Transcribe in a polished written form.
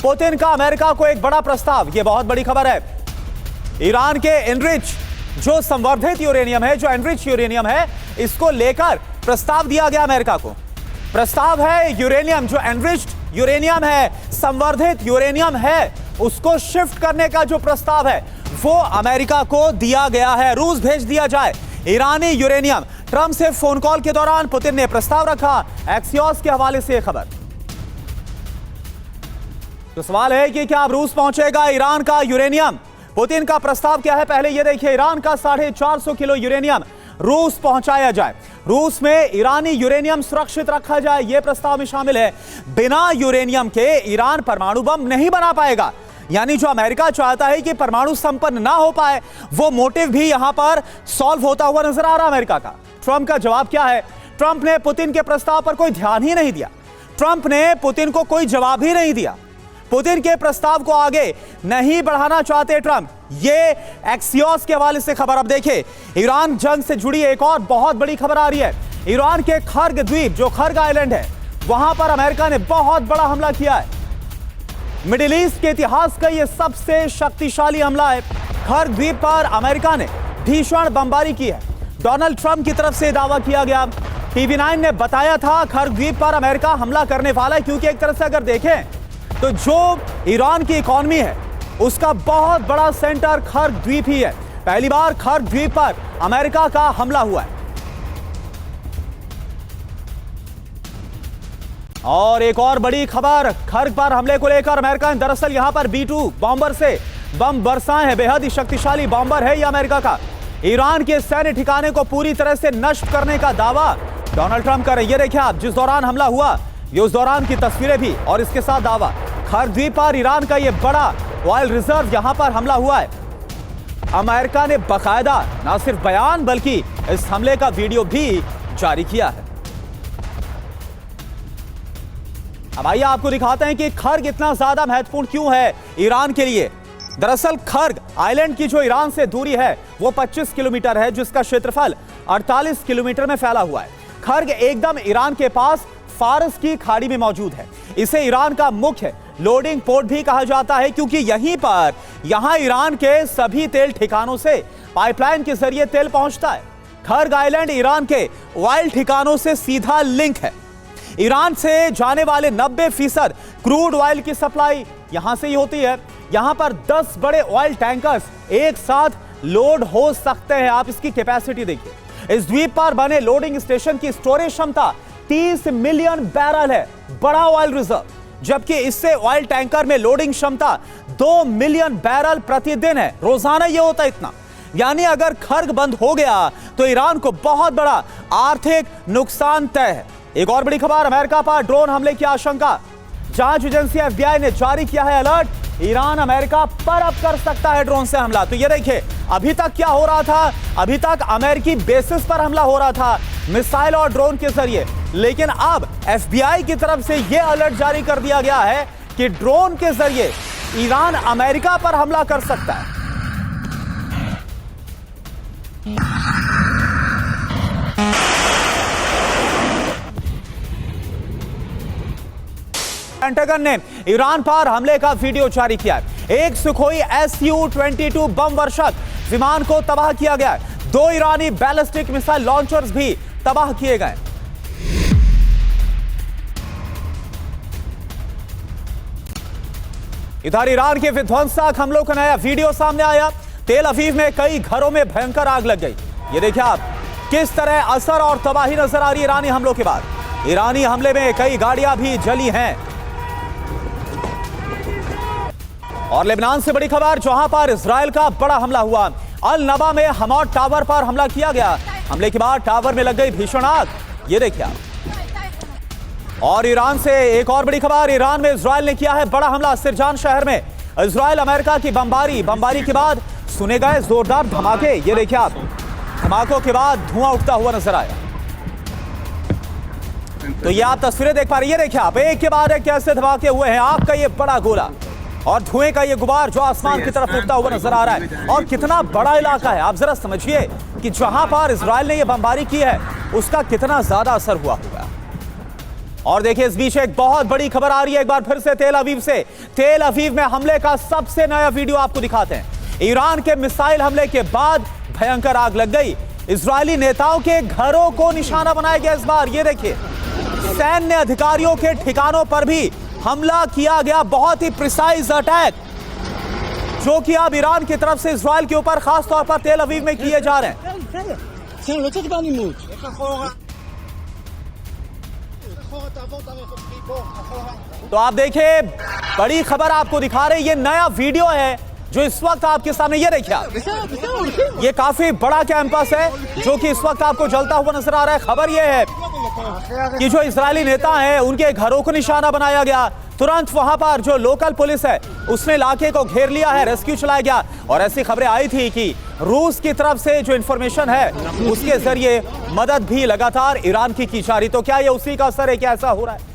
Putin का America को एक बड़ा प्रस्ताव, यह बहुत बड़ी खबर है। ईरान के एनरिच जो संवर्धित यूरेनियम है, जो एनरिच यूरेनियम है, इसको लेकर प्रस्ताव दिया गया अमेरिका को। प्रस्ताव है यूरेनियम, जो एनरिच्ड यूरेनियम है, संवर्धित यूरेनियम है, उसको शिफ्ट करने का जो प्रस्ताव है वो अमेरिका को दिया गया है। रूस भेज दिया जाए ईरानी यूरेनियम। ट्रंप से फोन कॉल के दौरान पुतिन ने प्रस्ताव रखा। एक्सियोस के हवाले से खबर। तो सवाल है कि क्या अब रूस पहुंचेगा ईरान का यूरेनियम? पुतिन का प्रस्ताव क्या है, पहले यह देखिए। ईरान का 450 किलो यूरेनियम रूस पहुंचाया जाए। रूस में ईरानी यूरेनियम सुरक्षित रखा जाए, यह प्रस्ताव में शामिल है। बिना यूरेनियम के ईरान परमाणु बम नहीं बना पाएगा। यानी जो अमेरिका चाहता है कि परमाणु संपन्न ना हो पाए, वो मोटिव भी यहां पर सॉल्व होता हुआ नजर आ रहा है अमेरिका का। ट्रंप का जवाब क्या है? ट्रंप ने पुतिन के प्रस्ताव पर कोई ध्यान ही नहीं दिया। ट्रंप ने पुतिन को कोई जवाब ही नहीं दिया। पुतिन के प्रस्ताव को आगे नहीं बढ़ाना चाहते ट्रंप। ये एक्सियोस के हवाले से खबर। अब देखिए, ईरान जंग से जुड़ी एक और बहुत बड़ी खबर आ रही है। ईरान के खर्ग द्वीप, जो खर्ग आइलैंड है, वहां पर अमेरिका ने बहुत बड़ा हमला किया है। मिडिल ईस्ट के इतिहास का यह सबसे शक्तिशाली हमला है। खर्ग द्वीप पर अमेरिका ने भीषण बमबारी की है। डोनाल्ड ट्रंप की तरफ से दावा किया गया। TV9 ने बताया था खर्ग द्वीप पर अमेरिका हमला करने वाला है, क्योंकि एक तरह से अगर देखें तो जो ईरान की इकॉनमी है उसका बहुत बड़ा सेंटर खर्ग द्वीप ही है। पहली बार खर्ग द्वीप पर अमेरिका का हमला हुआ है। और एक और बड़ी खबर, खर्ग पर हमले को लेकर अमेरिका ने दरअसल यहां पर B-2 बॉम्बर से बम बरसाए हैं। बेहद ही शक्तिशाली बॉम्बर है यह अमेरिका का। ईरान के सैन्य ठिकाने को पूरी तरह से नष्ट करने का दावा डोनाल्ड ट्रंप कर रहे हैं। ये देखिए आप, जिस दौरान हमला हुआ ये उस दौरान की तस्वीरें भी, और इसके साथ दावा खर्ग द्वीप पर ईरान का यह बड़ा ऑयल रिजर्व यहां पर हमला हुआ है। अमेरिका ने बाकायदा न सिर्फ बयान बल्कि इस हमले का वीडियो भी जारी किया है। अब आइए आपको दिखाते हैं कि खर्ग इतना ज्यादा महत्वपूर्ण क्यों है ईरान के लिए। दरअसल खर्ग आइलैंड की जो ईरान से दूरी है वो 25 किलोमीटर है, जिसका क्षेत्रफल 48 किलोमीटर में फैला हुआ है। खर्ग एकदम ईरान के पास फारस की खाड़ी में मौजूद है। इसे ईरान का मुख्य लोडिंग पोर्ट भी कहा जाता है, क्योंकि यहां ईरान के सभी तेल ठिकानों से पाइपलाइन के जरिए तेल पहुंचता है। खर्ग आइलैंड ईरान के ऑयल ठिकानों से सीधा लिंक है। ईरान से जाने वाले 90% क्रूड ऑयल की सप्लाई यहां से ही होती है। यहां पर 10 बड़े ऑयल टैंकर्स एक साथ लोड हो सकते हैं। आप इसकी कैपेसिटी देखिए। इस द्वीप पर बने लोडिंग स्टेशन की स्टोरेज क्षमता 30 मिलियन बैरल है, बड़ा ऑयल रिजर्व। जबकि इससे ऑयल टैंकर में लोडिंग क्षमता 2 मिलियन बैरल प्रतिदिन है। रोजाना यह होता है इतना। यानी अगर खर्ग बंद हो गया तो ईरान को बहुत बड़ा आर्थिक नुकसान तय है। एक और बड़ी खबर, अमेरिका पर ड्रोन हमले की आशंका। जांच एजेंसी FBI ने जारी किया है अलर्ट। ईरान अमेरिका पर अब कर सकता है ड्रोन से हमला। तो ये देखिए, अभी तक क्या हो रहा था, अभी तक अमेरिकी बेसिस पर हमला हो रहा था मिसाइल और ड्रोन के जरिए, लेकिन अब FBI की तरफ से यह अलर्ट जारी कर दिया गया है कि ड्रोन के जरिए ईरान अमेरिका पर हमला कर सकता है। पेंटागन ने ईरान पर हमले का वीडियो जारी किया है। एक सुखोई Su-22 बम वर्षक विमान को तबाह किया गया है। 2 ईरानी बैलिस्टिक मिसाइल लॉन्चर्स भी तबाह किए गए। इधर ईरान के विध्वंसक हमलों का नया वीडियो सामने आया। तेल अवीव में कई घरों में भयंकर आग लग गई। ये देखिए आप, किस तरह असर और तबाही नजर आ रही है ईरानी हमलों के बाद। ईरानी हमले में कई गाड़ियां भी जली हैं। और लेबनान से बड़ी खबर, जहां पर इजराइल का बड़ा हमला हुआ। अल नबा में हमाद टावर पर हमला किया गया। हमले के बाद टावर में लग गई भीषण आग। ये देखिए आप। और ईरान से एक और बड़ी खबर, ईरान में इजराइल ने किया है बड़ा हमला। सिरजान शहर में इजराइल अमेरिका की बमबारी के बाद सुने गए जोरदार धमाके। ये देखिए आप, धमाकों के बाद धुआं उठता हुआ नजर आया। तो ये आप तस्वीरें देख पा रही है। देखिए आप, एक के बाद एक कैसे धमाके हुए हैं। आग का ये बड़ा गोला और धुएं का ये गुबार जो आसमान की तरफ उठता हुआ नजर आ रहा है। और कितना बड़ा इलाका है, आप जरा समझिए कि जहां पर इजराइल ने ये बमबारी की है उसका कितना ज्यादा असर हुआ होगा। और देखिए इस बीच एक बहुत बड़ी खबर आ रही है एक बार फिर से तेल अवीव से। तेल अवीव में हमले का सबसे नया वीडियो आपको दिखाते हैं। ईरान के मिसाइल हमले के बाद भयंकर आग लग गई। इजरायली नेताओं के घरों को निशाना बनाया गया। इस बार ये देखिए सैन्य अधिकारियों के ठिकानों पर भी हमला किया गया। बहुत ही प्रिसाइज अटैक जो कि अब ईरान की तरफ से इजराइल के ऊपर खास तौर पर तेल अवीव में किए जा रहे हैं। तो आप देखिए बड़ी खबर आपको दिखा रहे हैं। ये नया वीडियो है जो इस वक्त आपके सामने, ये देखिए आप, ये काफी बड़ा कैंपस है जो कि इस वक्त आपको जलता हुआ नजर आ रहा है। खबर ये है कि जो इजरायली नेता हैं उनके घरों को निशाना बनाया गया। तुरंत वहां पर जो लोकल पुलिस है उसने इलाके को घेर लिया है, रेस्क्यू चलाया गया। और ऐसी खबरें आई थी कि रूस की तरफ से जो इंफॉर्मेशन है उसके जरिए मदद भी लगातार ईरान की जा रही। तो क्या ये उसी का असर है कि ऐसा हो रहा है?